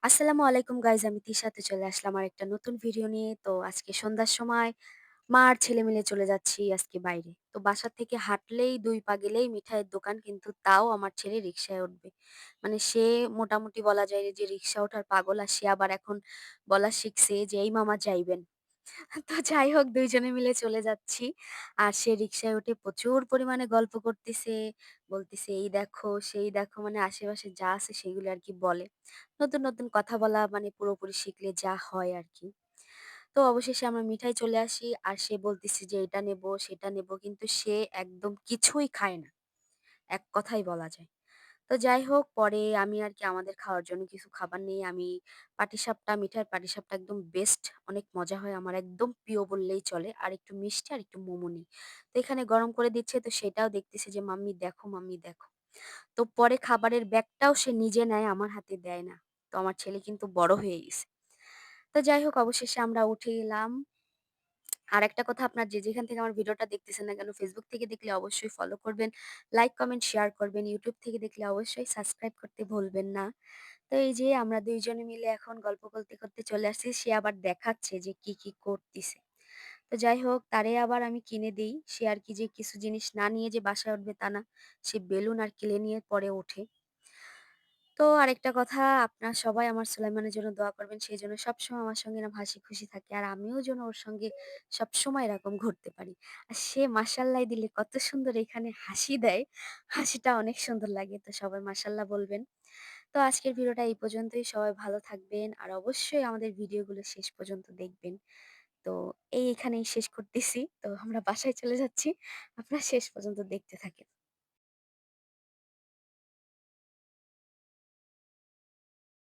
আসসালামু আলাইকুম গাইজ, আমি তিশাতে চলে আসলাম আরেকটা নতুন ভিডিও নিয়ে। তো আজকে সন্ধ্যার সময় মা আর ছেলে মিলে চলে যাচ্ছি আজকে বাইরে। তো বাসা থেকে হাঁটলেই ২ পা গেলেই মিঠাইয়ের দোকান, কিন্তু তাও আমার ছেলে রিক্সায় উঠবে। মানে সে মোটামুটি বলা যায় যে রিক্সা ওঠার পাগল, আর সে আবার এখন বলা শিখছে যে, "এই মামা যাইবেন।" তো যাই হোক ২ জনে মিলে চলে যাচ্ছি। আর সে রিক্সায় উঠে প্রচুর পরিমাণে গল্প করতেছে, বলতেছে, "এই দেখো, সেই দেখো", মানে আশেপাশে যা আছে সেগুলো আরকি বলে। নতুন, নতুন কথা বলা মানে পুরোপুরি শিখলে যা হয় আরকি। তো অবশেষে আমরা মিঠাই চলে আসি। আর সে বলতেছে যে এটা নেবো, সেটা নেবো। কিন্তু সে একদম কিছুই খায় না। এক কথায় বলা যায়। তো যাই হোক, পরে আমি আরকি আমাদের খাওয়ার জন্য কিছু খাবার নেই। আমি পাটিসাপটা, মিঠাইয়ের পাটিসাপটা একদম বেস্ট। অনেক মজা হয়। আমার একদম প্রিয় বললেই চলে। আর একটু মিষ্টি আর একটু মোমো নেই। তো এখানে গরম করে দিচ্ছে, তো সেটাও দেখতেছি যে, "মাম্মি দেখো, মাম্মি দেখো।" তো পরে খাবারের ব্যাগটাও সে নিজে নেয়, আমার হাতে দেয় না। তো আমার ছেলে কিন্তু বড় হয়ে গেছে। তো যাই হোক, অবশেষে আমরা উঠে এলাম। আরেকটা কথা, আপনার যে যেখান থেকে আমার ভিডিওটা দেখতেছেন না কেন, Facebook থেকে দেখলে অবশ্যই ফলো করবেন, লাইক, কমেন্ট, শেয়ার করবেন। YouTube থেকে দেখলে অবশ্যই সাবস্ক্রাইব করতে ভুলবেন না। তো এই যে আমরা ২ জনে মিলে এখন গল্প করতে, করতে চলে আসছি। সে আবার দেখাচ্ছে যে কি, কি করতিছে। তো যাই হোক, তারে আবার আমি কিনে দেই। সে আর কি যে কিছু জিনিস না নিয়ে যে বাসায় উঠবে তা না। সে বেলুন আর কিলে নিয়ে পরে ওঠে। তো আরেকটা কথা, আপনার সবাই আমার সুলাইমানের জন্য দোয়া করবেন। সে যেন সবসময় আমার সঙ্গে এরকম হাসি-খুশি থাকে। আর আমিও যেন ওর সঙ্গে সবসময় এরকম ঘুরতে পারি। আর সে মাশাআল্লাহ দিলে কত সুন্দর এখানে হাসি দেয়। হাসিটা অনেক সুন্দর লাগে। তো সবাই মাশাআল্লাহ বলবেন। তো আজকের ভিডিওটা এই পর্যন্তই। সবাই ভালো থাকবেন। আর অবশ্যই আমাদের ভিডিওগুলো শেষ পর্যন্ত দেখবেন। তো এখানেই শেষ করতেছি। তো আমরা বাসায় চলে যাচ্ছি। আপনারা শেষ পর্যন্ত দেখতে থাকেন।